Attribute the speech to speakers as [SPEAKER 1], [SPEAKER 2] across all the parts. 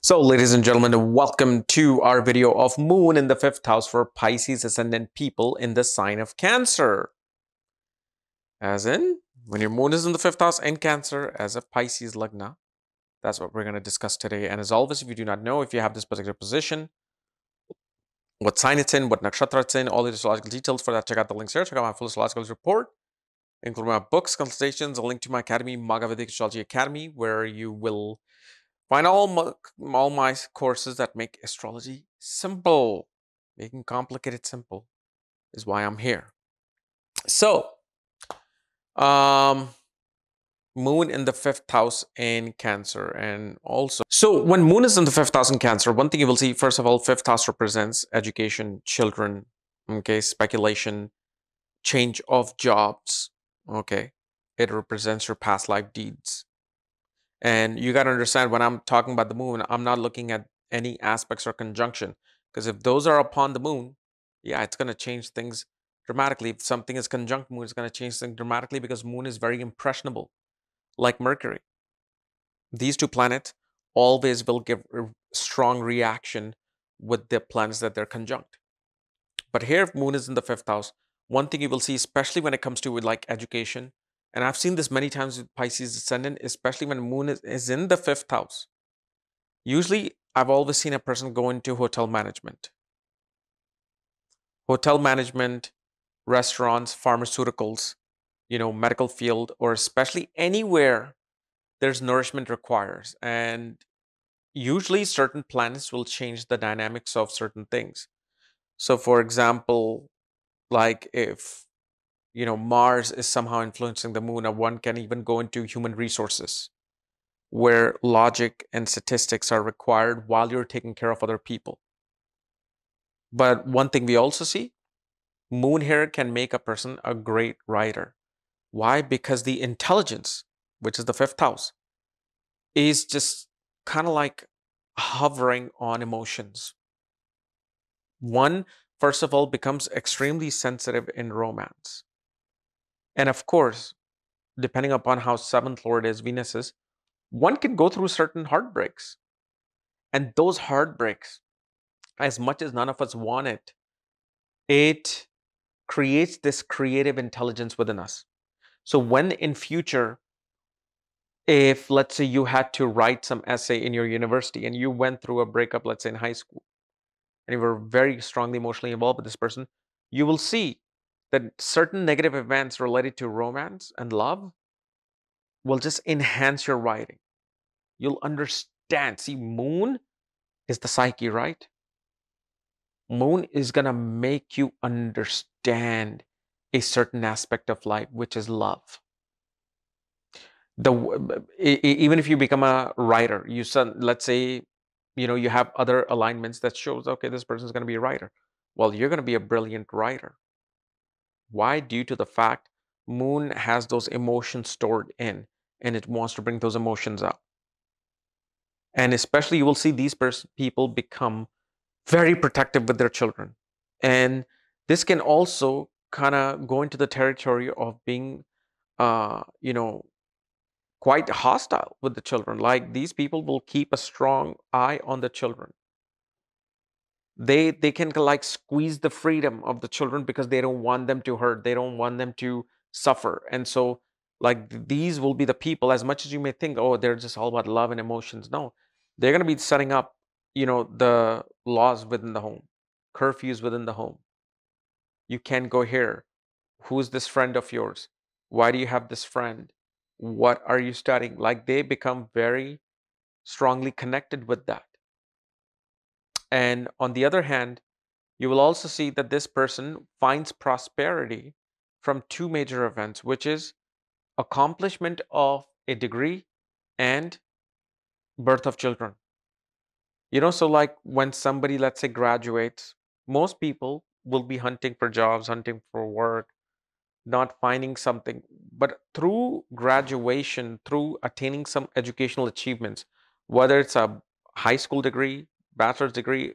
[SPEAKER 1] So, ladies and gentlemen, welcome to our video of Moon in the fifth house for Pisces ascendant people in the sign of Cancer. As in, when your Moon is in the fifth house in Cancer as a Pisces Lagna, that's what we're going to discuss today. And as always, if you do not know if you have this particular position, what sign it's in, what nakshatra it's in, all the astrological details for that, check out the links here. Check out my full astrological report, including my books, consultations, a link to my academy, Magavedic Astrology Academy, where you will find all my courses that make astrology simple. Making complicated simple is why I'm here. So, um, Moon in the fifth house in Cancer, and also, so when Moon is in the fifth house in Cancer, one thing you will see, first of all, fifth house represents education, children, okay, speculation, change of jobs, okay. It represents your past life deeds. And you got to understand when I'm talking about the moon, I'm not looking at any aspects or conjunction. Because if those are upon the moon, yeah, it's going to change things dramatically. If something is conjunct moon, it's going to change things dramatically because moon is very impressionable, like Mercury. These two planets always will give a strong reaction with the planets that they're conjunct. But here, if moon is in the fifth house, one thing you will see, especially when it comes to with like education, and I've seen this many times with Pisces ascendant, especially when moon is in the fifth house. Usually, I've always seen a person go into hotel management. Hotel management, restaurants, pharmaceuticals, medical field, or especially anywhere there's nourishment requires. And usually certain planets will change the dynamics of certain things. So for example, like if Mars is somehow influencing the moon, or one can even go into human resources where logic and statistics are required while you're taking care of other people. But one thing we also see, moon here can make a person a great writer. Why? Because the intelligence, which is the fifth house, is just kind of like hovering on emotions. One, first of all, becomes extremely sensitive in romance. And of course, depending upon how seventh lord is, Venus is, one can go through certain heartbreaks. And those heartbreaks, as much as none of us want it creates this creative intelligence within us. So when in future, if let's say you had to write some essay in your university and you went through a breakup, let's say in high school, and you were very strongly emotionally involved with this person, you will see that certain negative events related to romance and love will just enhance your writing. You'll understand. See, moon is the psyche, right? Moon is going to make you understand a certain aspect of life, which is love. Even if you become a writer, let's say, you have other alignments that shows, okay, this person is going to be a writer. Well, you're going to be a brilliant writer. Why? Due to the fact moon has those emotions stored in, and it wants to bring those emotions out. And especially you will see these people become very protective with their children. And this can also kind of go into the territory of being, quite hostile with the children. Like these people will keep a strong eye on the children. They can like squeeze the freedom of the children because they don't want them to hurt. They don't want them to suffer. And so like these will be the people, as much as you may think, oh, they're just all about love and emotions. No, they're going to be setting up, the laws within the home, curfews within the home. You can't go here. Who's this friend of yours? Why do you have this friend? What are you studying? Like they become very strongly connected with that. And on the other hand, you will also see that this person finds prosperity from two major events, which is accomplishment of a degree and birth of children. So like when somebody, let's say, graduates, most people will be hunting for jobs, hunting for work, not finding something. But through graduation, through attaining some educational achievements, whether it's a high school degree, bachelor's degree,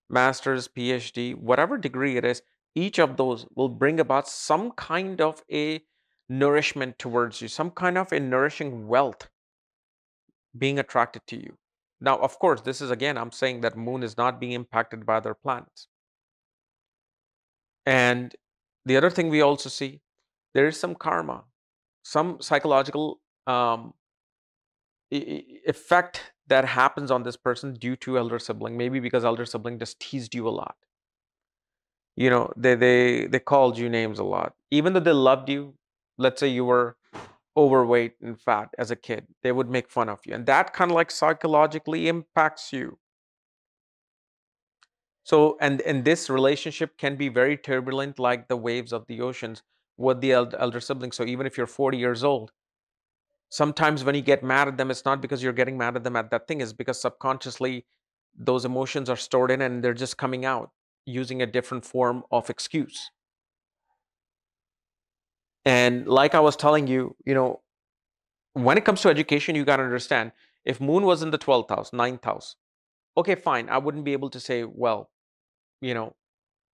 [SPEAKER 1] master's, PhD, whatever degree it is, each of those will bring about some kind of a nourishment towards you, some kind of a nourishing wealth being attracted to you. Now, of course, this is again, I'm saying that moon is not being impacted by other planets. And the other thing we also see, there is some karma, some psychological effect that happens on this person due to elder sibling. Maybe because elder sibling just teased you a lot. They called you names a lot, even though they loved you. Let's say you were overweight and fat as a kid, they would make fun of you, and that kind of like psychologically impacts you. So, and this relationship can be very turbulent, like the waves of the oceans with the elder sibling. So even if you're 40 years old, sometimes when you get mad at them, it's not because you're getting mad at them at that thing, is because subconsciously those emotions are stored in and they're just coming out using a different form of excuse. And like I was telling you, when it comes to education, you got to understand, if moon was in the 12th house, ninth house, okay, fine, I wouldn't be able to say, well, you know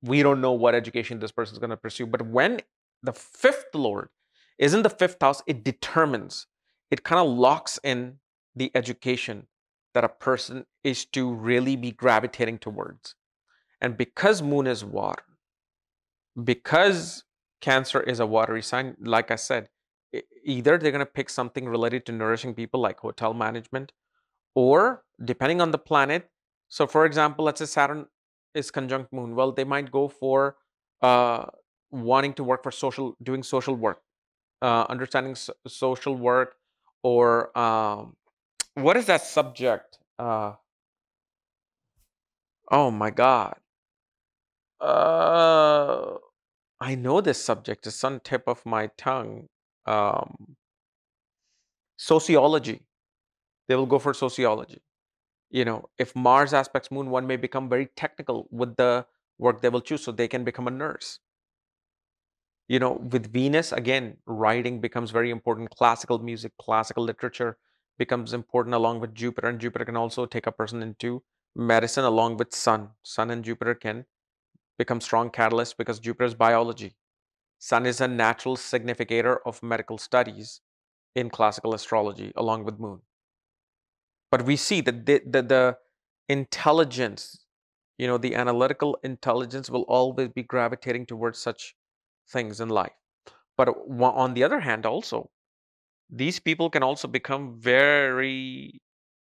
[SPEAKER 1] we don't know what education this person is going to pursue. But when the fifth lord is in the fifth house, it determines, it kind of locks in the education that a person is to really be gravitating towards. And because moon is water, because Cancer is a watery sign, like I said, either they're going to pick something related to nourishing people like hotel management, or depending on the planet. So, for example, let's say Saturn is conjunct Moon. Well, they might go for uh, wanting to work for doing social work, understanding social work, or what is that subject? Oh my God. Uh, I know this subject. It's on tip of my tongue. Um, Sociology. They will go for sociology. If Mars aspects Moon, one may become very technical with the work they will choose, so they can become a nurse. With Venus, again, writing becomes very important. Classical music, classical literature becomes important along with Jupiter, and Jupiter can also take a person into medicine along with Sun. Sun and Jupiter can become strong catalysts because Jupiter is biology. Sun is a natural significator of medical studies in classical astrology along with Moon. But we see that the intelligence, the analytical intelligence will always be gravitating towards such things in life. But on the other hand, also, these people can also become very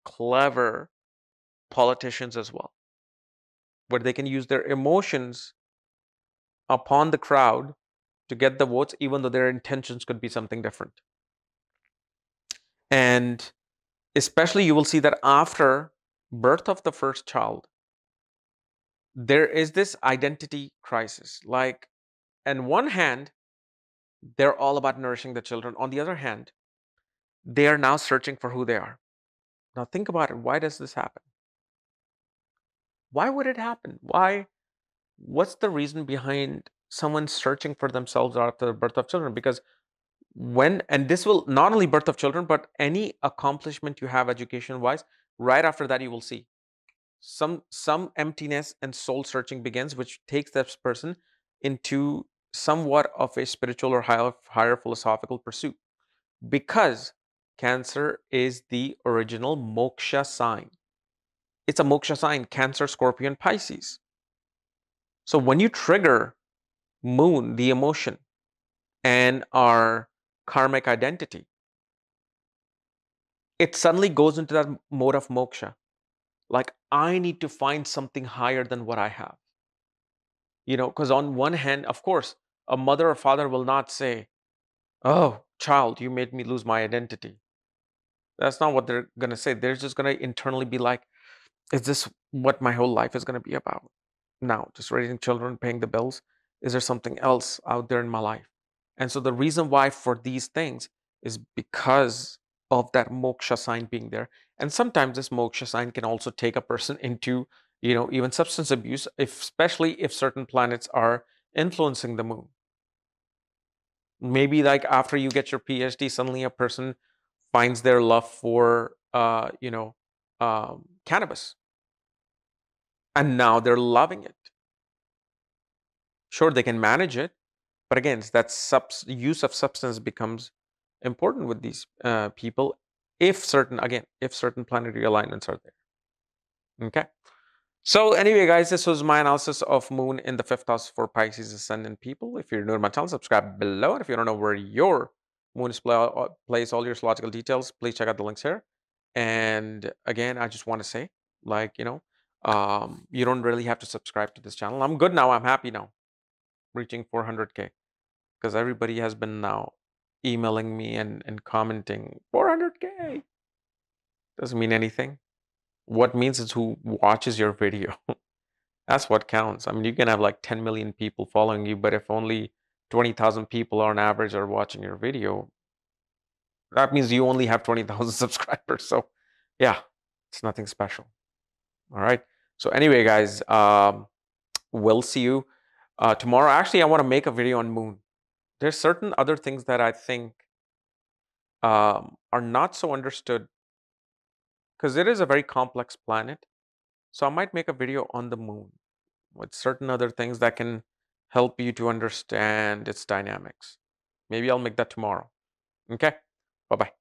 [SPEAKER 1] clever politicians as well, where they can use their emotions upon the crowd to get the votes, even though their intentions could be something different. And especially, you will see that after birth of the first child, there is this identity crisis. Like, on one hand, they're all about nourishing the children. On the other hand, they are now searching for who they are. Now, think about it. Why does this happen? Why would it happen? Why? What's the reason behind someone searching for themselves after the birth of children? Because and this will not only birth of children, but any accomplishment you have education wise, right after that, you will see some emptiness and soul searching begins, which takes this person into somewhat of a spiritual or higher philosophical pursuit, because Cancer is the original moksha sign. It's a moksha sign: Cancer, Scorpio, and Pisces. So when you trigger Moon, the emotion, and our karmic identity, it suddenly goes into that mode of moksha. Like, I need to find something higher than what I have. Because on one hand, of course, a mother or father will not say, "Oh, child, you made me lose my identity." That's not what they're going to say. They're just going to internally be like, "Is this what my whole life is going to be about? Now, just raising children, paying the bills? Is there something else out there in my life?" And so the reason why for these things is because of that moksha sign being there. And sometimes this moksha sign can also take a person into, even substance abuse, especially if certain planets are influencing the moon. Maybe like after you get your PhD, suddenly a person finds their love for, cannabis, and now they're loving it. Sure, they can manage it, but again, that use of substance becomes important with these people if certain planetary alignments are there. Okay. So anyway, guys, this was my analysis of Moon in the fifth house for Pisces ascendant people. If you're new to my channel, subscribe below. And if you don't know where your Moon is place all your astrological details, please check out the links here. And again, I just want to say, like, you don't really have to subscribe to this channel. I'm good now. I'm happy now, reaching 400K, because everybody has been now emailing me and commenting 400K. Doesn't mean anything. What means is who watches your video. That's what counts. I mean, you can have like 10 million people following you, but if only 20,000 people on average are watching your video, that means you only have 20,000 subscribers. So, yeah, it's nothing special. All right. So, anyway, guys, we'll see you tomorrow. Actually, I want to make a video on Moon. There's certain other things that I think are not so understood because it is a very complex planet. So, I might make a video on the Moon with certain other things that can help you to understand its dynamics. Maybe I'll make that tomorrow. Okay? Bye bye.